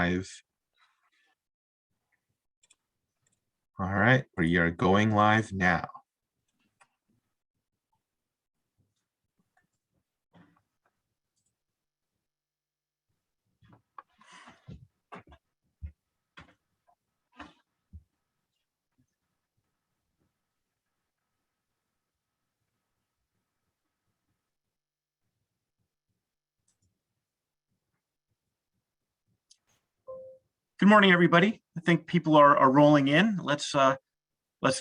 live. All right, we are going live now. Good morning, everybody. I think people are rolling in. Let's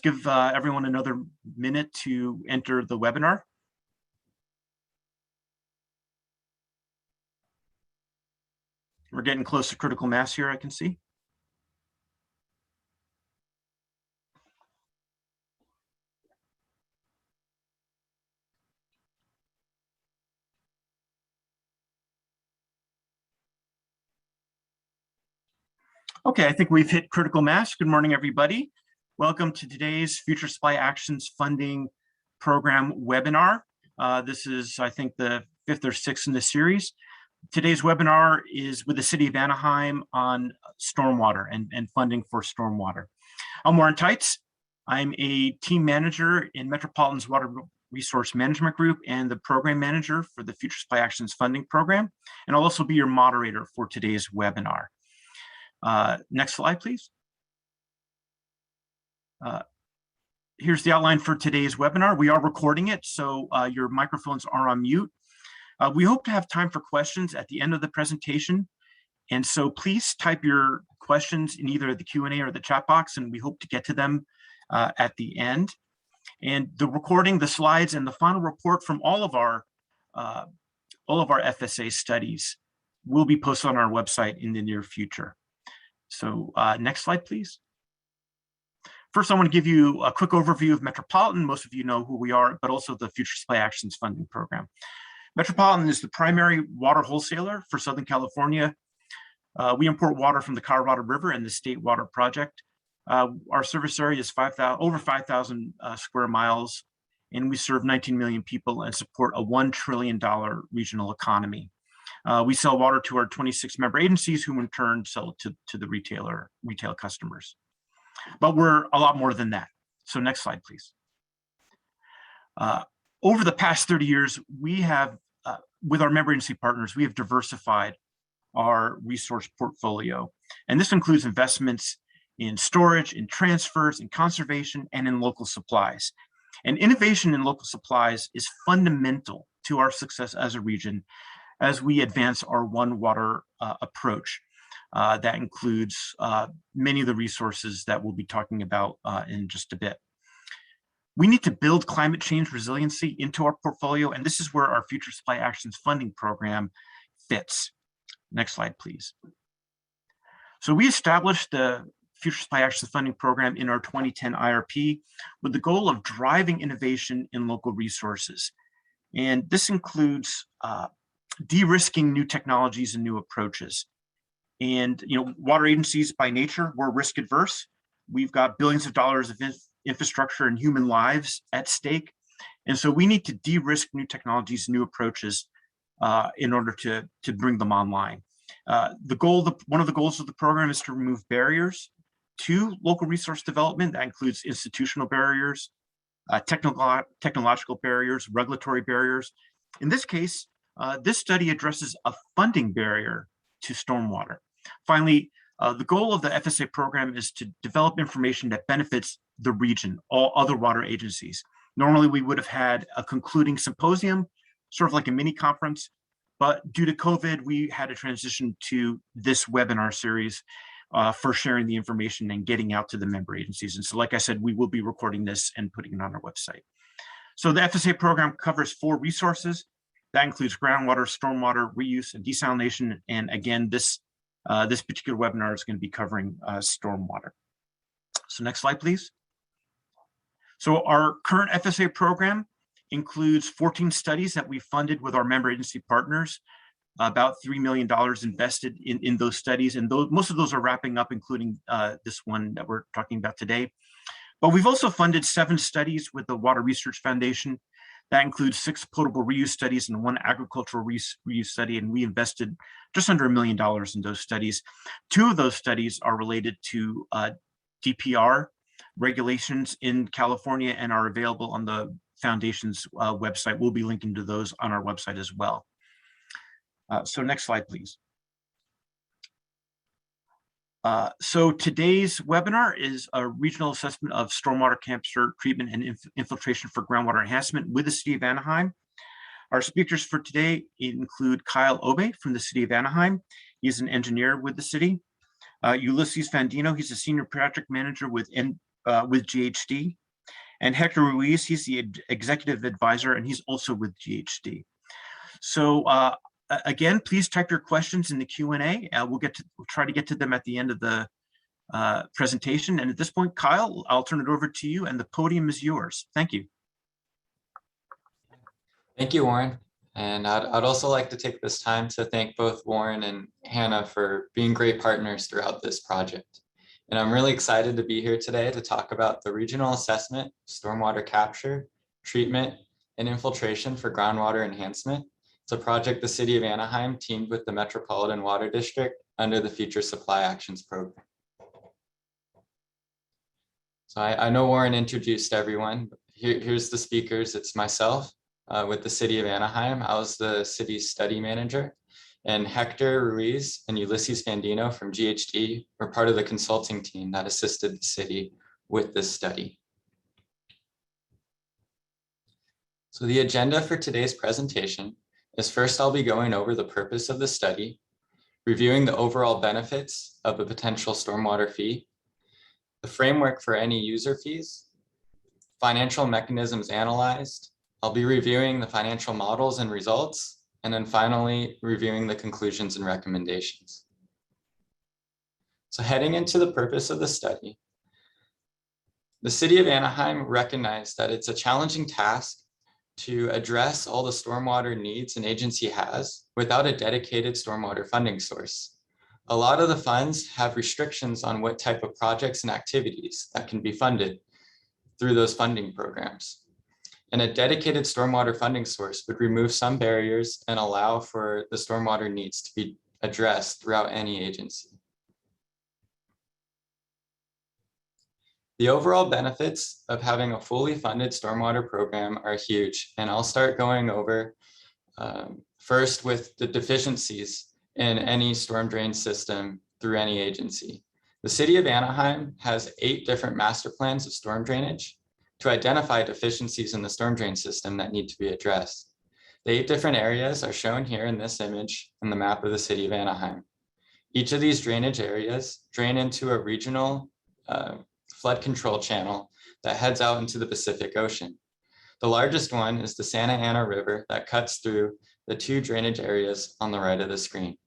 give everyone another minute to enter the webinar. We're getting close to critical mass here, I can see. Okay, I think we've hit critical mass. Good morning, everybody. Welcome to today's Future Supply Actions Funding Program webinar. This is, I think, the 5th or 6th in the series. Today's webinar is with the City of Anaheim on stormwater and funding for stormwater. I'm Warren Teitz. I'm a team manager in Metropolitan's Water Resource Management Group and the program manager for the Future Supply Actions Funding Program. And I'll also be your moderator for today's webinar. Next slide, please. Here's the outline for today's webinar. We are recording it, so your microphones are on mute. We hope to have time for questions at the end of the presentation. And so please type your questions in either the Q&A or the chat box, and we hope to get to them at the end. And the recording, the slides, and the final report from all of our FSA studies will be posted on our website in the near future. So next slide, please. First, I want to give you a quick overview of Metropolitan. Most of you know who we are, but also the Future Supply Actions Funding Program. Metropolitan is the primary water wholesaler for Southern California. We import water from the Colorado River and the State Water Project. Our service area is over 5,000 square miles, and we serve 19 million people and support a $1 trillion regional economy. We sell water to our 26 member agencies, who in turn sell it to the retail customers. But we're a lot more than that. So next slide, please. Over the past 30 years, we have, with our member agency partners, we have diversified our resource portfolio. And this includes investments in storage, in transfers, in conservation, and in local supplies. And innovation in local supplies is fundamental to our success as a region as we advance our One Water approach. That includes many of the resources that we'll be talking about in just a bit. We need to build climate change resiliency into our portfolio, and this is where our Future Supply Actions Funding Program fits. Next slide, please. So we established the Future Supply Actions Funding Program in our 2010 IRP with the goal of driving innovation in local resources. And this includes de-risking new technologies and new approaches. And water agencies by nature, we're risk adverse. We've got billions of dollars of infrastructure and human lives at stake. And so we need to de-risk new technologies, new approaches in order to bring them online. One of the goals of the program is to remove barriers to local resource development. That includes institutional barriers, technological barriers, regulatory barriers. In this case, this study addresses a funding barrier to stormwater. Finally, the goal of the FSA program is to develop information that benefits the region, all other water agencies. Normally, we would have had a concluding symposium, sort of like a mini conference, but due to COVID, we had to transition to this webinar series for sharing the information and getting out to the member agencies. And so, like I said, we will be recording this and putting it on our website. So the FSA program covers 4 resources. That includes groundwater, stormwater, reuse, and desalination. And again, this particular webinar is going to be covering stormwater. So next slide, please. So our current FSA program includes 14 studies that we funded with our member agency partners, about $3 million invested in those studies. And most of those are wrapping up, including this one that we're talking about today. But we've also funded 7 studies with the Water Research Foundation. That includes 6 potable reuse studies and 1 agricultural reuse study, and we invested just under $1 million in those studies. 2 of those studies are related to DPR regulations in California and are available on the Foundation's website. We'll be linking to those on our website as well. So next slide, please. So today's webinar is a regional assessment of stormwater capture, treatment, and infiltration for groundwater enhancement with the City of Anaheim. Our speakers for today include Kyle Obe from the City of Anaheim. He's an engineer with the city. Ulysses Fandino, he's a senior project manager with GHD. And Hector Ruiz, he's the executive advisor, and he's also with GHD. So again, please type your questions in the Q&A. We'll try to get to them at the end of the presentation. And at this point, Kyle, I'll turn it over to you, and the podium is yours. Thank you. Thank you, Warren. And I'd also like to take this time to thank both Warren and Hannah for being great partners throughout this project. And I'm really excited to be here today to talk about the regional assessment, stormwater capture, treatment, and infiltration for groundwater enhancement. It's a project the City of Anaheim teamed with the Metropolitan Water District under the Future Supply Actions Program. So I know Warren introduced everyone. Here's the speakers. It's myself with the City of Anaheim. I was the city's study manager, and Hector Ruiz and Ulysses Fandino from GHD were part of the consulting team that assisted the city with this study. So the agenda for today's presentation is first I'll be going over the purpose of the study, reviewing the overall benefits of a potential stormwater fee, the framework for any user fees, financial mechanisms analyzed. I'll be reviewing the financial models and results, and then finally reviewing the conclusions and recommendations. So heading into the purpose of the study, the City of Anaheim recognized that it's a challenging task to address all the stormwater needs an agency has without a dedicated stormwater funding source. A lot of the funds have restrictions on what type of projects and activities that can be funded through those funding programs. And a dedicated stormwater funding source would remove some barriers and allow for the stormwater needs to be addressed throughout any agency. The overall benefits of having a fully funded stormwater program are huge, and I'll start going over first with the deficiencies in any storm drain system through any agency. The City of Anaheim has 8 different master plans of storm drainage to identify deficiencies in the storm drain system that need to be addressed. The 8 different areas are shown here in this image in the map of the City of Anaheim. Each of these drainage areas drain into a regional flood control channel that heads out into the Pacific Ocean. The largest one is the Santa Ana River that cuts through the 2 drainage areas on the right of the screen.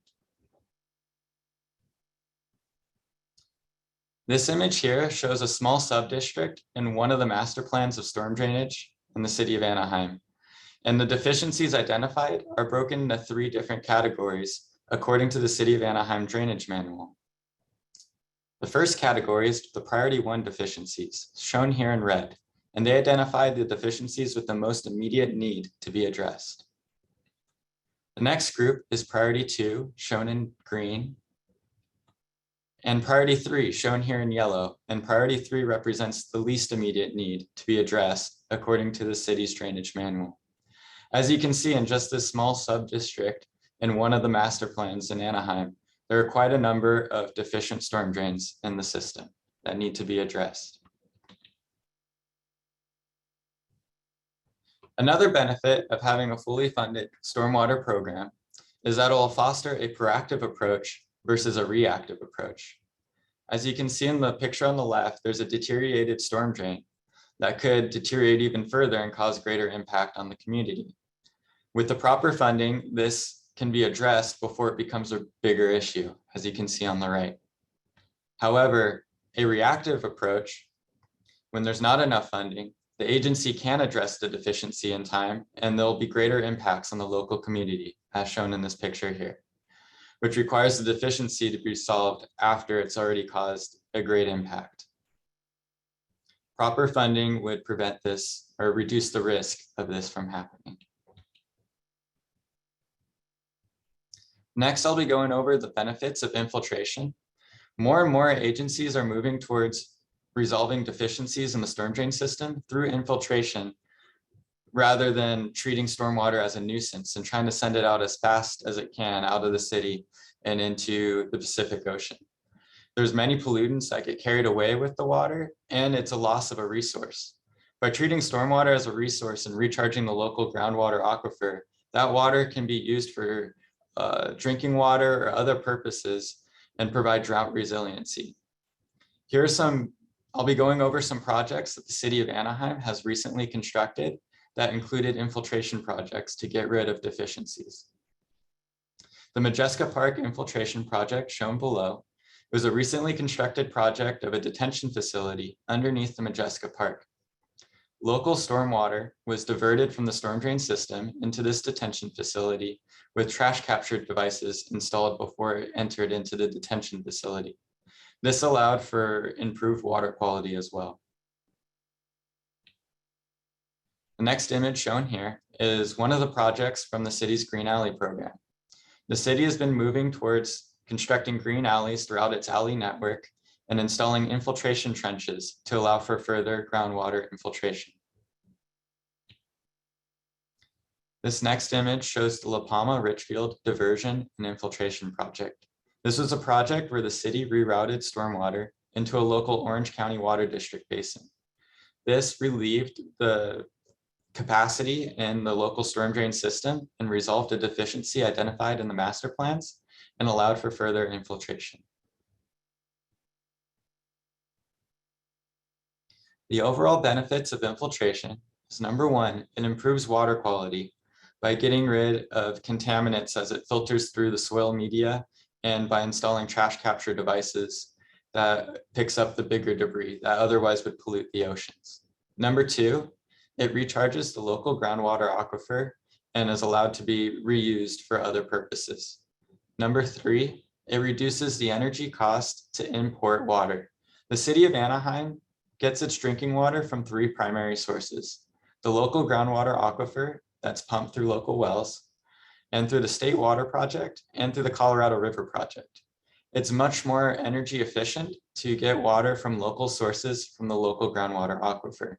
This image here shows a small sub-district in one of the master plans of storm drainage in the City of Anaheim. And the deficiencies identified are broken into 3 different categories according to the City of Anaheim Drainage Manual. The first category is the Priority 1 deficiencies, shown here in red, and they identify the deficiencies with the most immediate need to be addressed. The next group is Priority 2, shown in green, and Priority 3, shown here in yellow, and Priority 3 represents the least immediate need to be addressed according to the city's drainage manual. As you can see in just this small sub-district in one of the master plans in Anaheim, there are quite a number of deficient storm drains in the system that need to be addressed. Another benefit of having a fully funded stormwater program is that it will foster a proactive approach versus a reactive approach. As you can see in the picture on the left, there's a deteriorated storm drain that could deteriorate even further and cause greater impact on the community. With the proper funding, this can be addressed before it becomes a bigger issue, as you can see on the right. However, a reactive approach, when there's not enough funding, the agency can address the deficiency in time, and there'll be greater impacts on the local community, as shown in this picture here, which requires the deficiency to be solved after it's already caused a great impact. Proper funding would prevent this or reduce the risk of this from happening. Next, I'll be going over the benefits of infiltration. More and more agencies are moving towards resolving deficiencies in the storm drain system through infiltration, rather than treating stormwater as a nuisance and trying to send it out as fast as it can out of the city and into the Pacific Ocean. There's many pollutants that get carried away with the water, and it's a loss of a resource. By treating stormwater as a resource and recharging the local groundwater aquifer, that water can be used for drinking water or other purposes and provide drought resiliency. I'll be going over some projects that the city of Anaheim has recently constructed that included infiltration projects to get rid of deficiencies. The Majesca Park infiltration project shown below was a recently constructed project of a detention facility underneath the Majesca Park. Local stormwater was diverted from the storm drain system into this detention facility with trash capture devices installed before it entered into the detention facility. This allowed for improved water quality as well. The next image shown here is one of the projects from the city's Green Alley program. The city has been moving towards constructing green alleys throughout its alley network and installing infiltration trenches to allow for further groundwater infiltration. This next image shows the La Palma Richfield Diversion and Infiltration project. This was a project where the city rerouted stormwater into a local Orange County Water District basin. This relieved the capacity in the local storm drain system and resolved a deficiency identified in the master plans and allowed for further infiltration. The overall benefits of infiltration is number one, it improves water quality by getting rid of contaminants as it filters through the soil media and by installing trash capture devices that picks up the bigger debris that otherwise would pollute the oceans. Number two, it recharges the local groundwater aquifer and is allowed to be reused for other purposes. Number three, it reduces the energy cost to import water. The city of Anaheim gets its drinking water from three primary sources: the local groundwater aquifer that's pumped through local wells, and through the State Water Project, and through the Colorado River Project. It's much more energy efficient to get water from local sources from the local groundwater aquifer.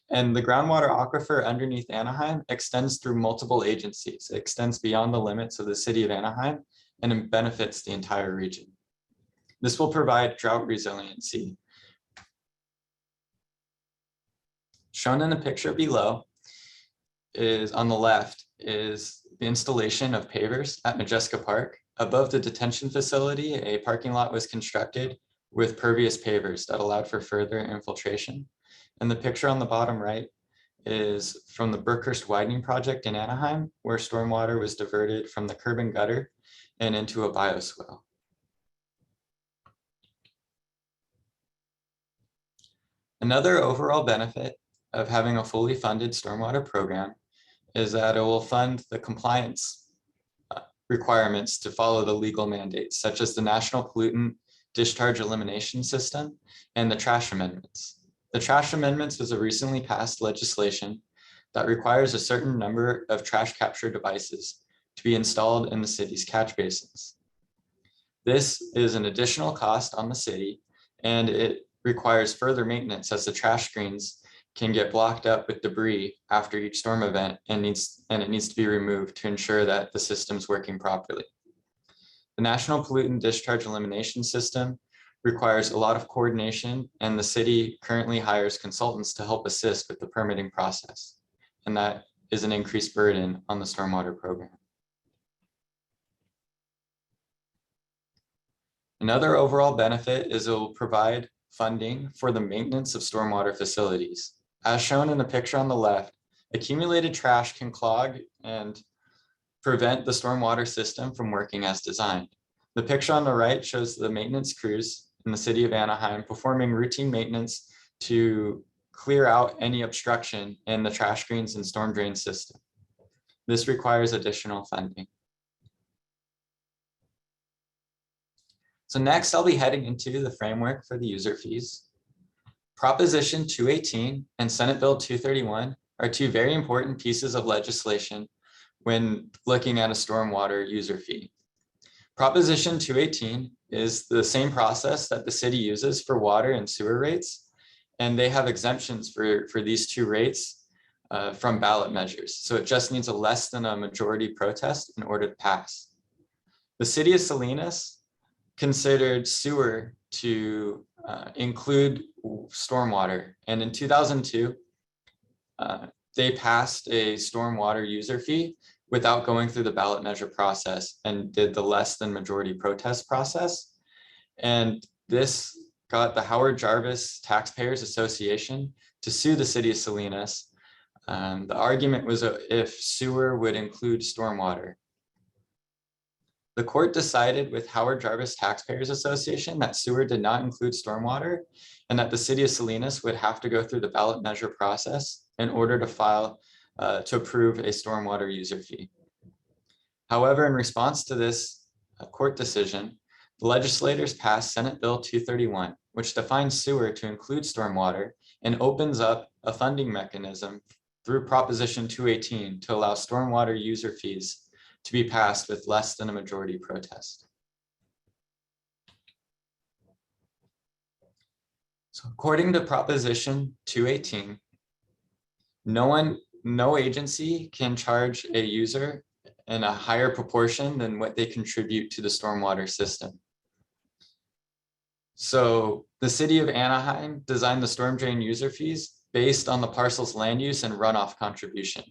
And the groundwater aquifer underneath Anaheim extends through multiple agencies. It extends beyond the limits of the city of Anaheim and it benefits the entire region. This will provide drought resiliency. Shown in the picture below is on the left is the installation of pavers at Majesca Park. Above the detention facility, a parking lot was constructed with pervious pavers that allowed for further infiltration. And the picture on the bottom right is from the Berkhurst widening project in Anaheim, where stormwater was diverted from the curb and gutter and into a bioswale. Another overall benefit of having a fully funded stormwater program is that it will fund the compliance requirements to follow the legal mandates, such as the National Pollutant Discharge Elimination System and the trash amendments. The trash amendments was a recently passed legislation that requires a certain number of trash capture devices to be installed in the city's catch basins. This is an additional cost on the city, and it requires further maintenance as the trash screens can get blocked up with debris after each storm event and it needs to be removed to ensure that the system's working properly. The National Pollutant Discharge Elimination System requires a lot of coordination, and the city currently hires consultants to help assist with the permitting process. And that is an increased burden on the stormwater program. Another overall benefit is it will provide funding for the maintenance of stormwater facilities. As shown in the picture on the left, accumulated trash can clog and prevent the stormwater system from working as designed. The picture on the right shows the maintenance crews in the city of Anaheim performing routine maintenance to clear out any obstruction in the trash screens and storm drain system. This requires additional funding. So next, I'll be heading into the framework for the user fees. Proposition 218 and Senate Bill 231 are two very important pieces of legislation when looking at a stormwater user fee. Proposition 218 is the same process that the city uses for water and sewer rates, and they have exemptions for these two rates from ballot measures. So it just needs a less than a majority protest in order to pass. The city of Salinas considered sewer to include stormwater, and in 2002, they passed a stormwater user fee without going through the ballot measure process and did the less than majority protest process. And this got the Howard Jarvis Taxpayers Association to sue the city of Salinas. The argument was if sewer would include stormwater. The court decided with Howard Jarvis Taxpayers Association that sewer did not include stormwater and that the city of Salinas would have to go through the ballot measure process in order to file to approve a stormwater user fee. However, in response to this court decision, the legislators passed Senate Bill 231, which defines sewer to include stormwater and opens up a funding mechanism through Proposition 218 to allow stormwater user fees to be passed with less than a majority protest. So according to Proposition 218, no agency can charge a user in a higher proportion than what they contribute to the stormwater system. So the city of Anaheim designed the storm drain user fees based on the parcel's land use and runoff contribution.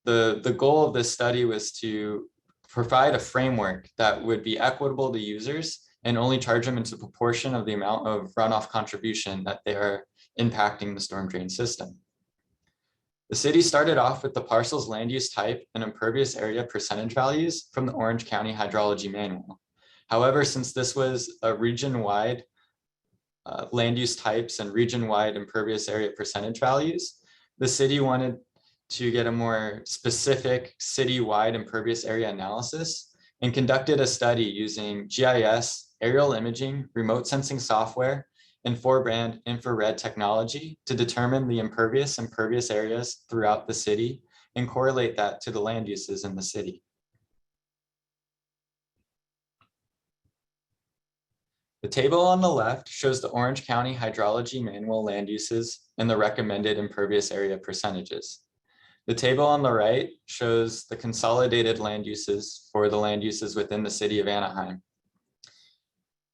The goal of this study was to provide a framework that would be equitable to users and only charge them into proportion of the amount of runoff contribution that they are impacting the storm drain system. The city started off with the parcel's land use type and impervious area percentage values from the Orange County Hydrology Manual. However, since this was a region-wide land use types and region-wide impervious area percentage values, the city wanted to get a more specific city-wide impervious area analysis and conducted a study using GIS, aerial imaging, remote sensing software, and 4-band infrared technology to determine the impervious areas throughout the city and correlate that to the land uses in the city. The table on the left shows the Orange County Hydrology Manual land uses and the recommended impervious area percentages. The table on the right shows the consolidated land uses for the land uses within the city of Anaheim.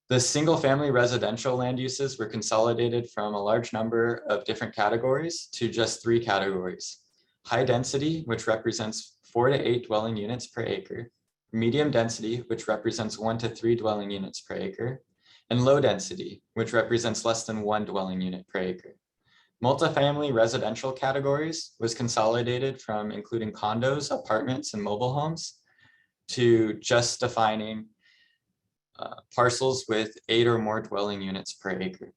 The single-family residential land uses were consolidated from a large number of different categories to just 3 categories. High density, which represents 4 to 8 dwelling units per acre. Medium density, which represents 1 to 3 dwelling units per acre. And low density, which represents less than 1 dwelling unit per acre. Multifamily residential categories was consolidated from including condos, apartments, and mobile homes to just defining parcels with 8 or more dwelling units per acre.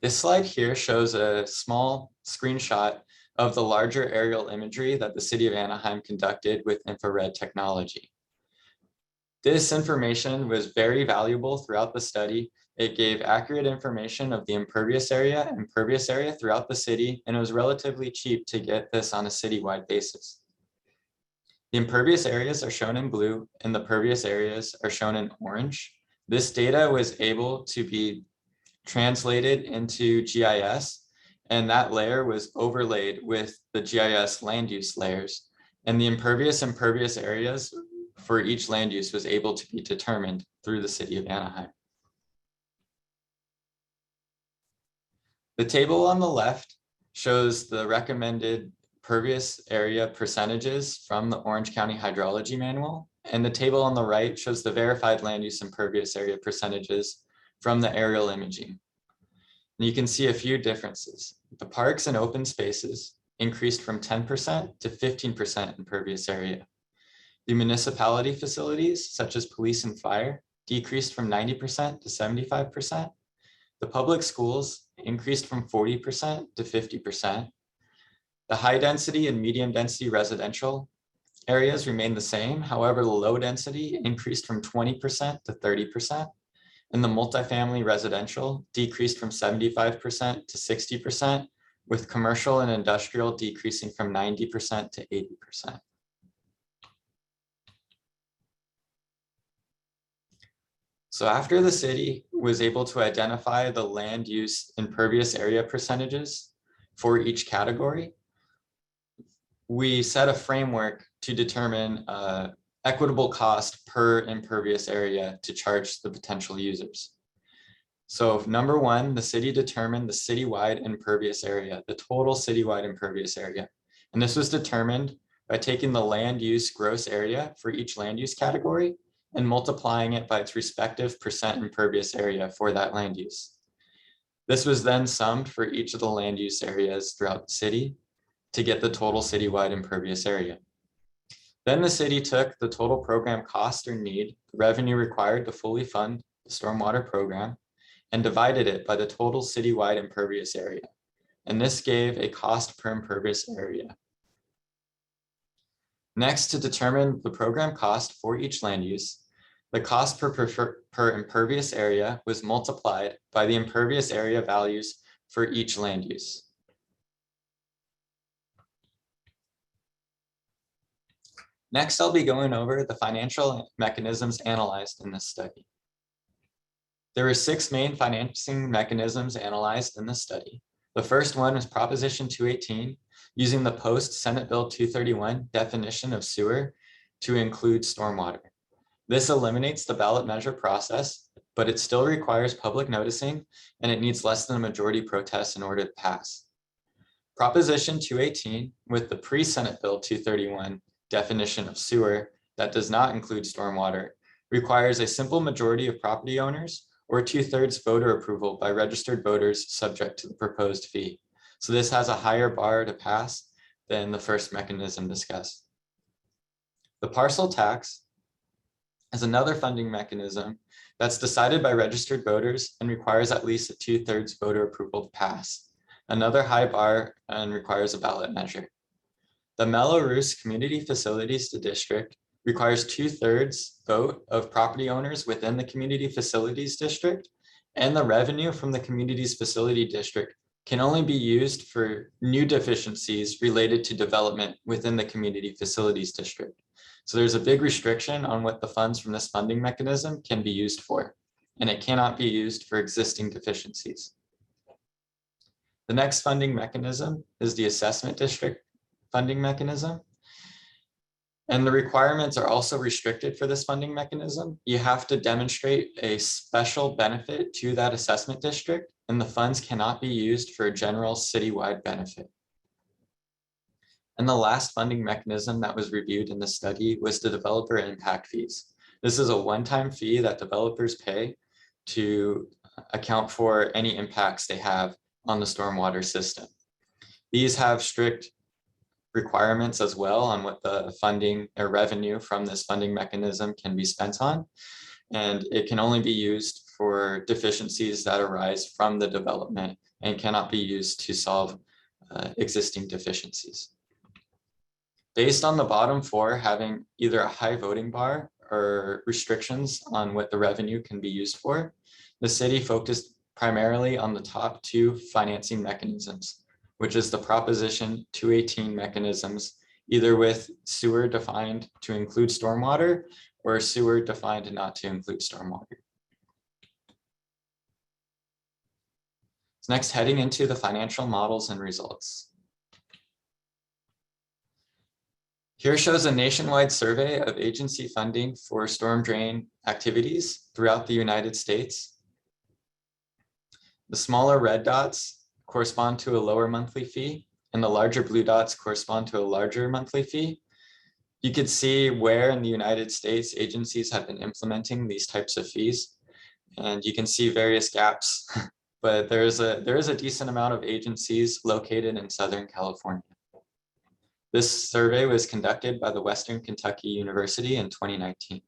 This slide here shows a small screenshot of the larger aerial imagery that the city of Anaheim conducted with infrared technology. This information was very valuable throughout the study. It gave accurate information of the impervious area and pervious area throughout the city, and it was relatively cheap to get this on a citywide basis. The impervious areas are shown in blue and the pervious areas are shown in orange. This data was able to be translated into GIS, and that layer was overlaid with the GIS land use layers, and the impervious and pervious areas for each land use was able to be determined through the city of Anaheim. The table on the left shows the recommended pervious area percentages from the Orange County Hydrology Manual, and the table on the right shows the verified land use impervious area percentages from the aerial imaging. And you can see a few differences. The parks and open spaces increased from 10% to 15% impervious area. The municipality facilities, such as police and fire, decreased from 90% to 75%. The public schools increased from 40% to 50%. The high density and medium density residential areas remained the same. However, the low density increased from 20% to 30%. and the multifamily residential decreased from 75% to 60%, with commercial and industrial decreasing from 90% to 80%. So after the city was able to identify the land use impervious area percentages for each category, we set a framework to determine equitable cost per impervious area to charge the potential users. So number one, the city determined the citywide impervious area, the total citywide impervious area. And this was determined by taking the land use gross area for each land use category and multiplying it by its respective percent impervious area for that land use. This was then summed for each of the land use areas throughout the city to get the total citywide impervious area. Then the city took the total program cost or need, the revenue required to fully fund the stormwater program, and divided it by the total citywide impervious area. And this gave a cost per impervious area. Next, to determine the program cost for each land use, the cost per impervious area was multiplied by the impervious area values for each land use. Next, I'll be going over the financial mechanisms analyzed in this study. There were 6 main financing mechanisms analyzed in this study. The first one was Proposition 218, using the post-Senate Bill 231 definition of sewer to include stormwater. This eliminates the ballot measure process, but it still requires public noticing, and it needs less than a majority protest in order to pass. Proposition 218, with the pre-Senate Bill 231 definition of sewer that does not include stormwater, requires a simple majority of property owners or 2/3 voter approval by registered voters subject to the proposed fee. So this has a higher bar to pass than the first mechanism discussed. The parcel tax is another funding mechanism that's decided by registered voters and requires at least a 2/3 voter approval to pass. Another high bar and requires a ballot measure. The Mello-Roos Community Facilities District requires 2/3 vote of property owners within the Community Facilities District, and the revenue from the Community's Facility District can only be used for new deficiencies related to development within the Community Facilities District. So there's a big restriction on what the funds from this funding mechanism can be used for, and it cannot be used for existing deficiencies. The next funding mechanism is the assessment district funding mechanism. And the requirements are also restricted for this funding mechanism. You have to demonstrate a special benefit to that assessment district, and the funds cannot be used for a general citywide benefit. And the last funding mechanism that was reviewed in the study was the developer impact fees. This is a one-time fee that developers pay to account for any impacts they have on the stormwater system. These have strict requirements as well on what the funding or revenue from this funding mechanism can be spent on. And it can only be used for deficiencies that arise from the development and cannot be used to solve existing deficiencies. Based on the bottom 4 having either a high voting bar or restrictions on what the revenue can be used for, the city focused primarily on the top 2 financing mechanisms, which is the Proposition 218 mechanisms, either with sewer defined to include stormwater or sewer defined not to include stormwater. So next, heading into the financial models and results. Here shows a nationwide survey of agency funding for storm drain activities throughout the United States. The smaller red dots correspond to a lower monthly fee, and the larger blue dots correspond to a larger monthly fee. You could see where in the United States agencies have been implementing these types of fees, and you can see various gaps, but there is a decent amount of agencies located in Southern California. This survey was conducted by the Western Kentucky University in 2019.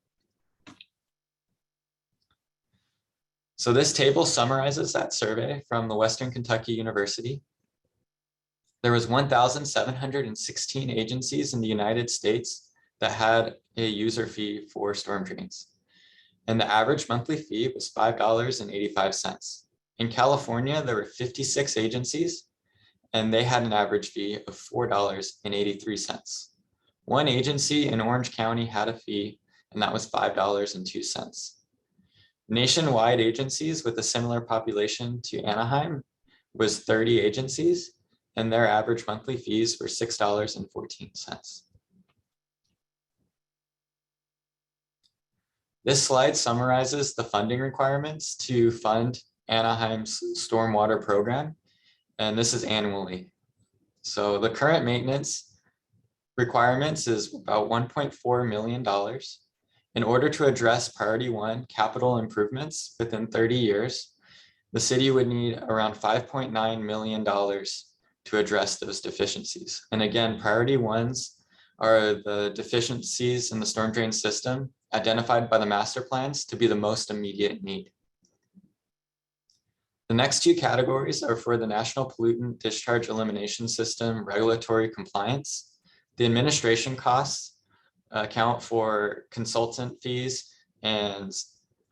So this table summarizes that survey from the Western Kentucky University. There was 1,716 agencies in the United States that had a user fee for storm drains. and the average monthly fee was $5.85. In California, there were 56 agencies, and they had an average fee of $4.83. One agency in Orange County had a fee, and that was $5.02. Nationwide agencies with a similar population to Anaheim was 30 agencies, and their average monthly fees were $6.14. This slide summarizes the funding requirements to fund Anaheim's stormwater program, and this is annually. So the current maintenance requirements is about $1.4 million. In order to address priority 1 capital improvements within 30 years, the city would need around $5.9 million to address those deficiencies. And again, priority 1s are the deficiencies in the storm drain system identified by the master plans to be the most immediate need. The next 2 categories are for the National Pollutant Discharge Elimination System regulatory compliance. The administration costs account for consultant fees and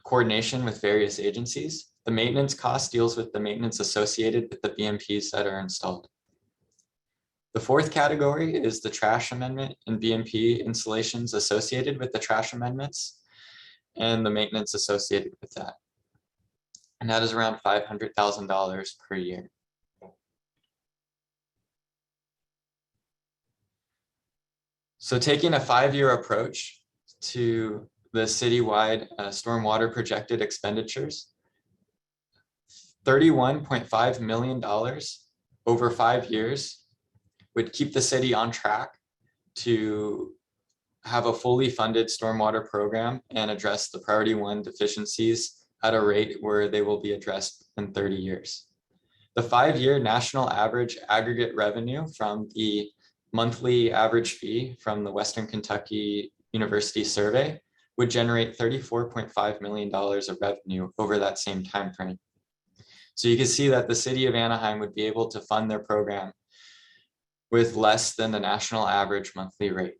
coordination with various agencies. The maintenance cost deals with the maintenance associated with the BMPs that are installed. The 4th category is the trash amendment and BMP installations associated with the trash amendments and the maintenance associated with that. And that is around $500,000 per year. So taking a 5-year approach to the citywide stormwater projected expenditures, $31.5 million over 5 years would keep the city on track to have a fully funded stormwater program and address the priority 1 deficiencies at a rate where they will be addressed in 30 years. The 5-year national average aggregate revenue from the monthly average fee from the Western Kentucky University survey would generate $34.5 million of revenue over that same time frame. So you can see that the city of Anaheim would be able to fund their program with less than the national average monthly rate.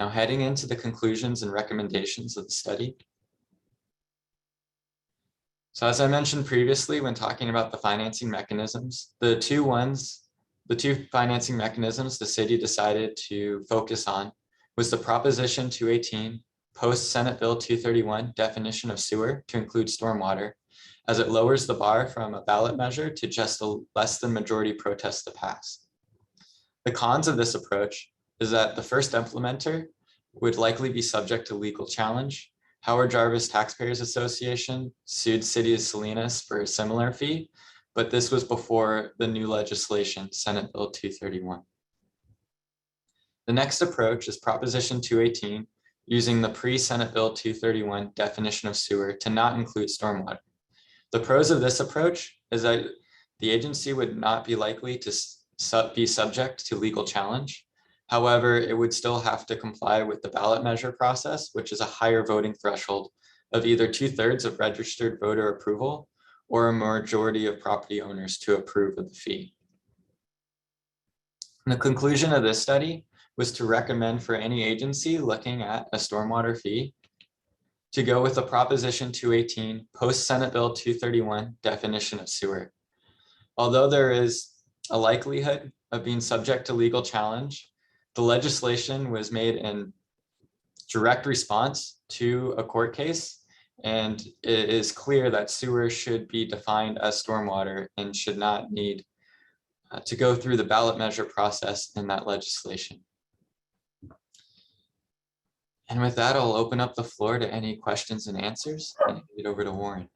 Now heading into the conclusions and recommendations of the study. So as I mentioned previously, when talking about the financing mechanisms, the two financing mechanisms the city decided to focus on was the Proposition 218 post Senate Bill 231 definition of sewer to include stormwater, as it lowers the bar from a ballot measure to just a less than majority protest to pass. The cons of this approach is that the first implementer would likely be subject to legal challenge. Howard Jarvis Taxpayers Association sued City of Salinas for a similar fee, but this was before the new legislation, Senate Bill 231. The next approach is Proposition 218, using the pre-Senate Bill 231 definition of sewer to not include stormwater. The pros of this approach is that the agency would not be likely to be subject to legal challenge. However, it would still have to comply with the ballot measure process, which is a higher voting threshold of either 2/3 of registered voter approval or a majority of property owners to approve of the fee. And the conclusion of this study was to recommend for any agency looking at a stormwater fee to go with the Proposition 218 post Senate Bill 231 definition of sewer. Although there is a likelihood of being subject to legal challenge, the legislation was made in direct response to a court case, and it is clear that sewer should be defined as stormwater and should not need to go through the ballot measure process in that legislation. And with that, I'll open up the floor to any questions and answers and hand it over to Warren.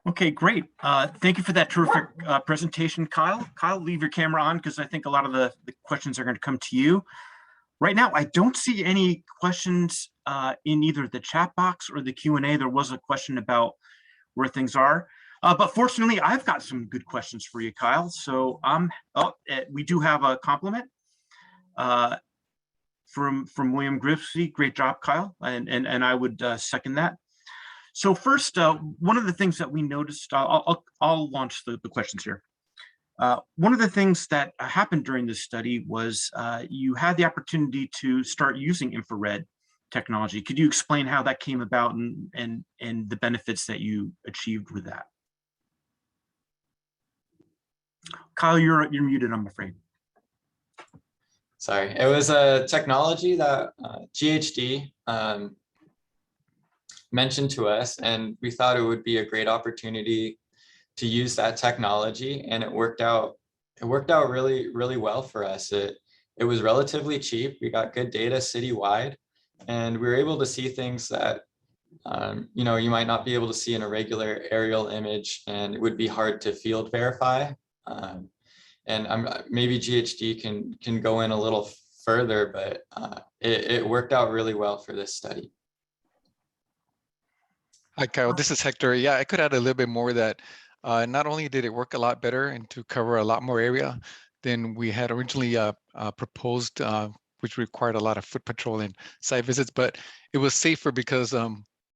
Okay, great. Thank you for that terrific presentation, Kyle. Kyle, leave your camera on because I think a lot of the questions are going to come to you. Right now, I don't see any questions in either the chat box or the Q&A. There was a question about where things are. But fortunately, I've got some good questions for you, Kyle. So we do have a compliment from William Griffsey. Great job, Kyle. And I would second that. So first, one of the things that we noticed, I'll launch the questions here. One of the things that happened during this study was you had the opportunity to start using infrared technology. Could you explain how that came about and the benefits that you achieved with that? Kyle, you're muted, I'm afraid. Sorry, it was a technology that GHD mentioned to us, and we thought it would be a great opportunity to use that technology, and it worked out really well for us. It was relatively cheap. We got good data citywide, and we were able to see things that you know, you might not be able to see in a regular aerial image, and it would be hard to field verify. And maybe GHD can go in a little further, but it worked out really well for this study. Hi, Kyle. This is Hector. Yeah, I could add a little bit more that not only did it work a lot better and to cover a lot more area than we had originally proposed, which required a lot of foot patrol and site visits, but it was safer because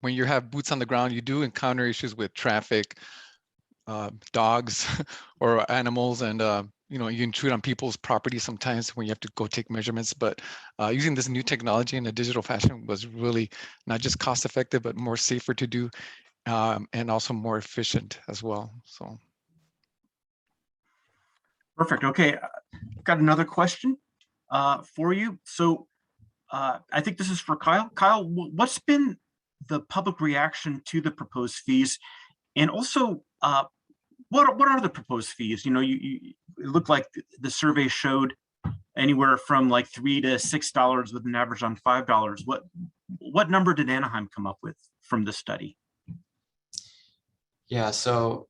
when you have boots on the ground, you do encounter issues with traffic, dogs or animals, and you know, you intrude on people's property sometimes when you have to go take measurements. But using this new technology in a digital fashion was really not just cost effective, but more safer to do, and also more efficient as well. So. Perfect. Okay, got another question for you. So I think this is for Kyle. Kyle, what's been the public reaction to the proposed fees? And also, what are the proposed fees? You know, it looked like the survey showed anywhere from like $3 to $6 with an average on $5. What number did Anaheim come up with from the study? Yeah, so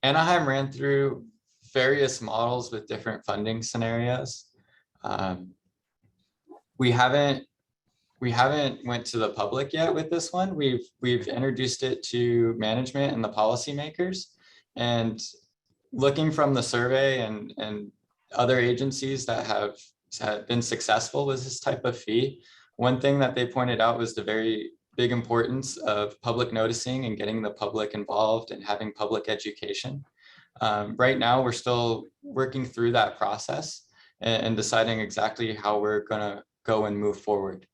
Anaheim ran through various models with different funding scenarios. We haven't went to the public yet with this one. We've introduced it to management and the policymakers, and looking from the survey and other agencies that have been successful with this type of fee, one thing that they pointed out was the very big importance of public noticing and getting the public involved and having public education. Right now, we're still working through that process and deciding exactly how we're gonna go and move forward.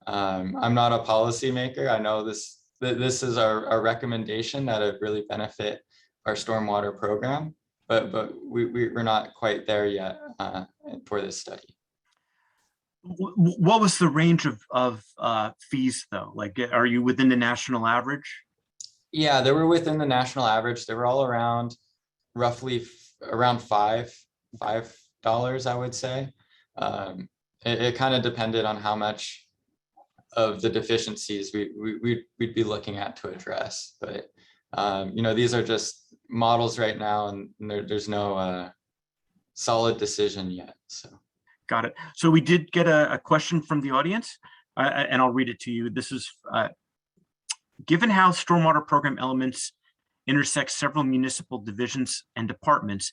I'm not a policymaker. I know this is our recommendation that it really benefit our stormwater program, but we're not quite there yet for this study. What was the range of fees though? Like, are you within the national average? Yeah, they were within the national average. They were all around roughly around $5, I would say. It kind of depended on how much of the deficiencies we'd be looking at to address, but you know, these are just models right now, and there's no solid decision yet. So Got it. So we did get a question from the audience, and I'll read it to you. This is, given how stormwater program elements intersect several municipal divisions and departments,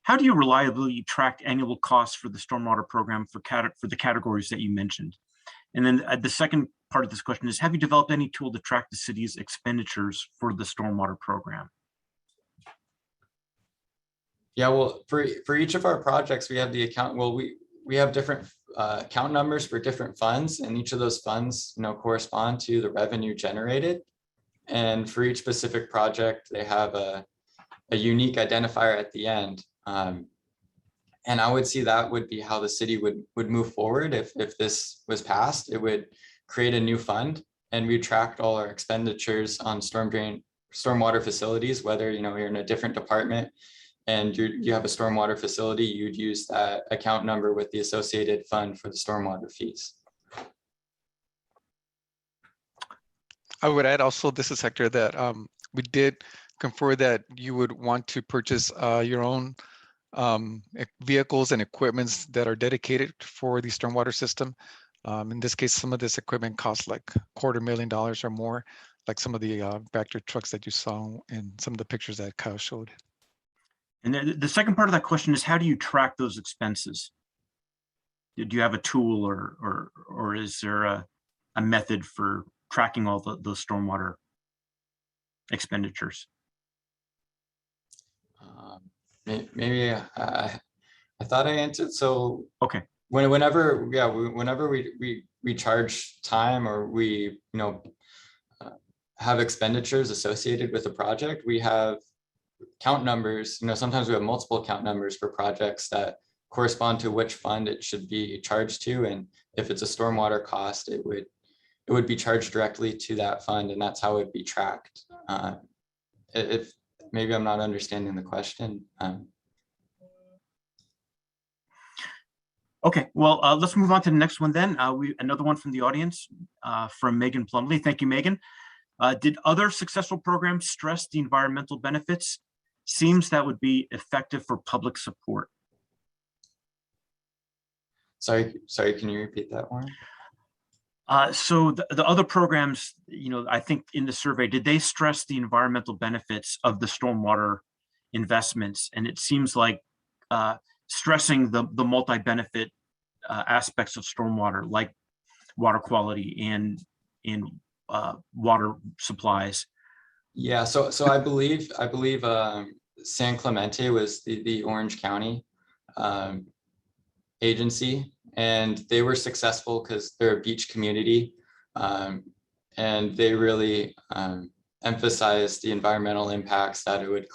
how do you reliably track annual costs for the stormwater program for the categories that you mentioned? And then the second part of this question is, have you developed any tool to track the city's expenditures for the stormwater program? yeah, well, for each of our projects, we have the account. Well, we have different account numbers for different funds, and each of those funds, you know, correspond to the revenue generated. And for each specific project, they have a unique identifier at the end. And I would see that would be how the city would move forward. If this was passed, it would create a new fund, and we tracked all our expenditures on stormwater facilities, whether, you know, you're in a different department and you have a stormwater facility, you'd use that account number with the associated fund for the stormwater fees. I would add also, this is Hector, that we did confer that you would want to purchase your own vehicles and equipments that are dedicated for the stormwater system. In this case, some of this equipment costs like $250,000 or more, like some of the Vector trucks that you saw in some of the pictures that Kyle showed. And then the second part of that question is, how do you track those expenses? Do you have a tool or is there a method for tracking all those stormwater expenditures? maybe I thought I answered. So Okay, whenever we charge time, or we have expenditures associated with a project, we have count numbers. Sometimes we have multiple count numbers for projects that correspond to which fund it should be charged to, and if it's a stormwater cost, it would be charged directly to that fund, and that's how it'd be tracked. If maybe I'm not understanding the question. Okay, well, let's move on to the next one then. Another one from the audience, from Megan Plumley. Thank you, Megan. Did other successful programs stress the environmental benefits? Seems that would be effective for public support. Sorry, can you repeat that one? So the other programs, I think in the survey, did they stress the environmental benefits of the stormwater investments? And it seems like stressing the multi-benefit aspects of stormwater, like water quality and water supplies. Yeah, so I believe San Clemente was the Orange County agency, and they were successful because they're a beach community, and they really emphasized the environmental impacts that it would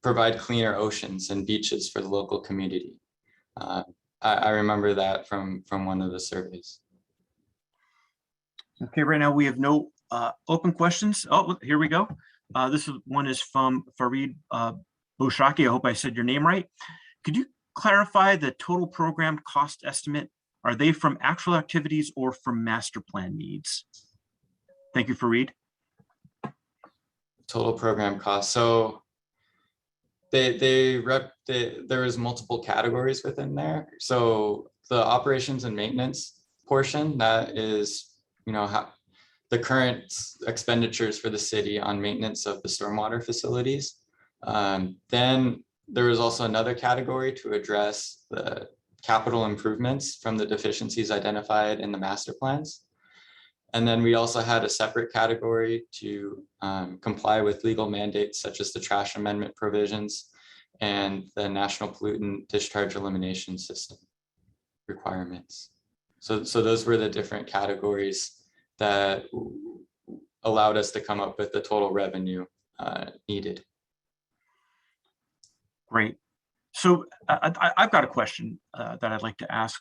provide cleaner oceans and beaches for the local community. I remember that from one of the surveys. Okay, right now we have no open questions. Oh, here we go. This one is from Farid Boshaki. I hope I said your name right. Could you clarify the total program cost estimate? Are they from actual activities or from master plan needs? Thank you, Farid. Total program cost. So there is multiple categories within there. So the operations and maintenance portion, that is, the current expenditures for the city on maintenance of the stormwater facilities. Then there is also another category to address the capital improvements from the deficiencies identified in the master plans. And then we also had a separate category to comply with legal mandates such as the trash amendment provisions and the National Pollutant Discharge Elimination System requirements. So those were the different categories that allowed us to come up with the total revenue needed. Great. So I've got a question that I'd like to ask.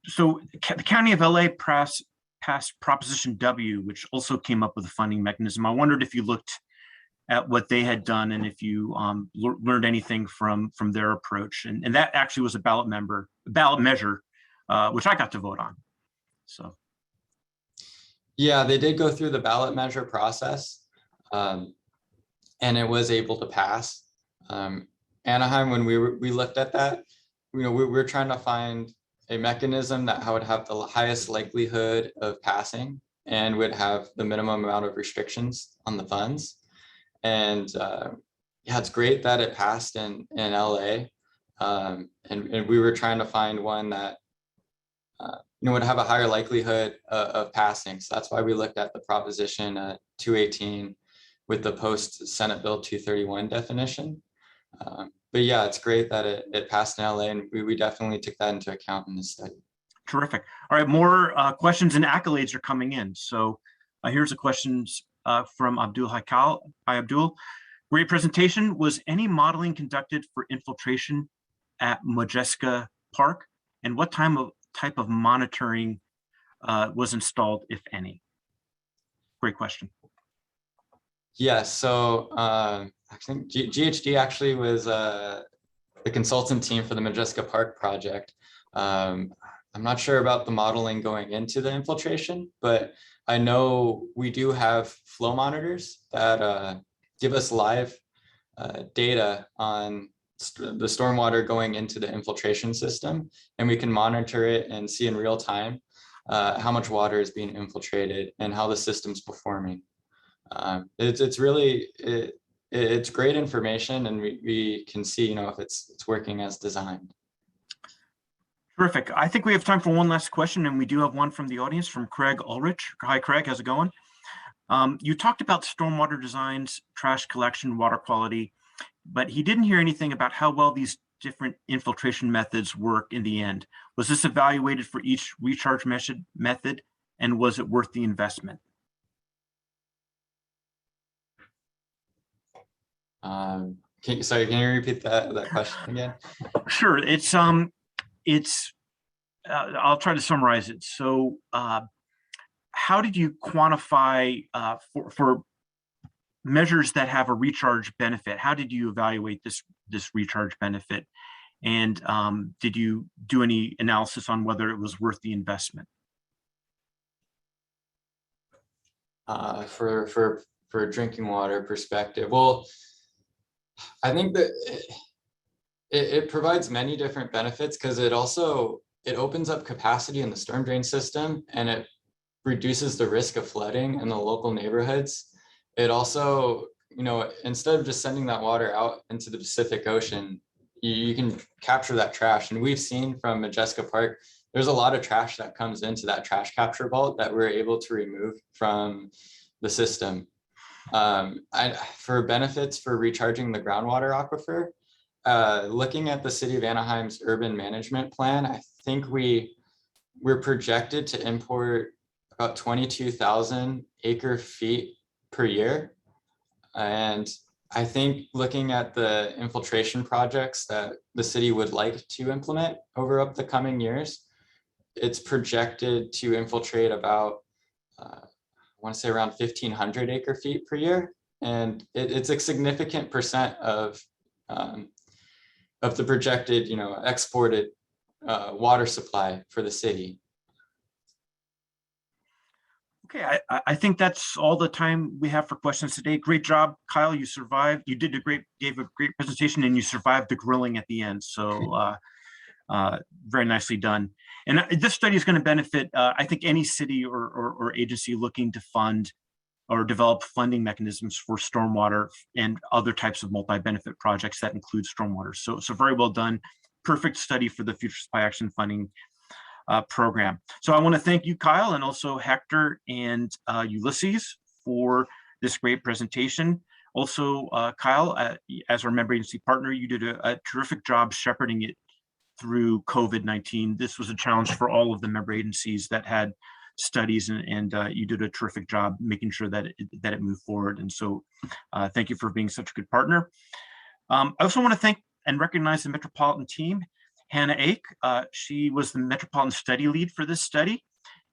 So the County of LA passed Proposition W, which also came up with a funding mechanism. I wondered if you looked at what they had done and if you learned anything from their approach. And that actually was a ballot measure, which I got to vote on. So. Yeah, they did go through the ballot measure process, and it was able to pass. Anaheim, when we looked at that, we're trying to find a mechanism that would have the highest likelihood of passing and would have the minimum amount of restrictions on the funds. And yeah, it's great that it passed in LA. And we were trying to find one that would have a higher likelihood of passing. So that's why we looked at the Proposition 218 with the post Senate Bill 231 definition. But yeah, it's great that it passed in LA, and we definitely took that into account in this study. Terrific. All right, more questions and accolades are coming in. So here's a question from Abdul Haikal. Hi, Abdul. Great presentation. Was any modeling conducted for infiltration at Majesca Park? And what type of monitoring was installed, if any? Great question. Yes, so I think GHD actually was the consultant team for the Majesca Park project. I'm not sure about the modeling going into the infiltration, but I know we do have flow monitors that give us live data on the stormwater going into the infiltration system, and we can monitor it and see in real time how much water is being infiltrated and how the system's performing. It's really it's great information, and we can see if it's working as designed. Terrific. I think we have time for one last question, and we do have one from the audience from Craig Ulrich. Hi, Craig. How's it going? You talked about stormwater designs, trash collection, water quality, but he didn't hear anything about how well these different infiltration methods work in the end. Was this evaluated for each recharge method, and was it worth the investment? Sorry, can you repeat that question again? Sure. I'll try to summarize it. So how did you quantify for measures that have a recharge benefit? How did you evaluate this recharge benefit? And did you do any analysis on whether it was worth the investment? For drinking water perspective, well, I think that it provides many different benefits because it opens up capacity in the storm drain system, and it reduces the risk of flooding in the local neighborhoods. It also, instead of just sending that water out into the Pacific Ocean, you can capture that trash. And we've seen from Majesca Park, there's a lot of trash that comes into that trash capture vault that we're able to remove from the system. For benefits for recharging the groundwater aquifer, looking at the city of Anaheim's urban management plan, I think we're projected to import about 22,000 acre feet per year. And I think looking at the infiltration projects that the city would like to implement over the coming years, it's projected to infiltrate about, I want to say around 1,500 acre feet per year. And it's a significant percent of the projected, exported water supply for the city. Okay, I think that's all the time we have for questions today. Great job, Kyle. You survived. You gave a great presentation, and you survived the grilling at the end. So very nicely done. And this study is going to benefit, I think, any city or agency looking to fund or develop funding mechanisms for stormwater and other types of multi-benefit projects that include stormwater. So very well done. Perfect study for the Future Supply Action Funding program. So I want to thank you, Kyle, and also Hector and Ulysses for this great presentation. Also, Kyle, as our member agency partner, you did a terrific job shepherding it through COVID-19. This was a challenge for all of the member agencies that had studies, and you did a terrific job making sure that it moved forward. And so thank you for being such a good partner. I also want to thank and recognize the Metropolitan team. Hannah Ake, she was the Metropolitan study lead for this study,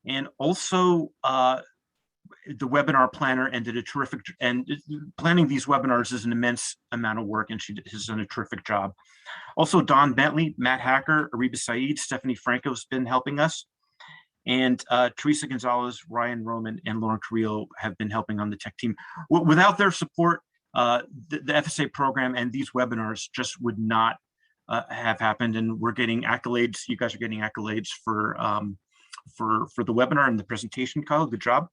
and also the webinar planner, and did a terrific, and planning these webinars is an immense amount of work, and she has done a terrific job. Also, Don Bentley, Matt Hacker, Ariba Saeed, Stephanie Franco has been helping us, and Teresa Gonzalez, Ryan Roman, and Lauren Carrillo have been helping on the tech team. Without their support, the FSA program and these webinars just would not have happened, and we're getting accolades. You guys are getting accolades for the webinar and the presentation, Kyle. Good job.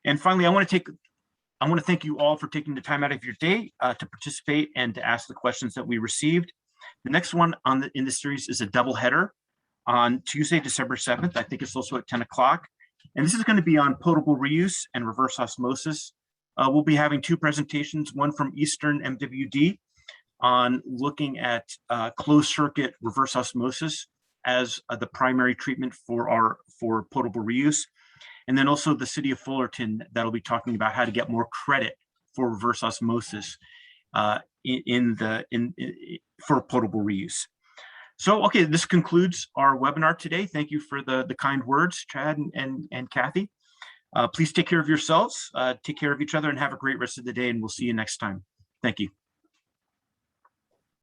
And finally, I want to thank you all for taking the time out of your day to participate and to ask the questions that we received. The next one in this series is a double header on Tuesday, December 7th. I think it's also at 10 o'clock. And this is going to be on potable reuse and reverse osmosis. We'll be having two presentations, one from Eastern MWD on looking at closed circuit reverse osmosis as the primary treatment for potable reuse. And then also the city of Fullerton, that'll be talking about how to get more credit for reverse osmosis for potable reuse. So, okay, this concludes our webinar today. Thank you for the kind words, Chad and Kathy. Please take care of yourselves, take care of each other, and have a great rest of the day, and we'll see you next time. Thank you.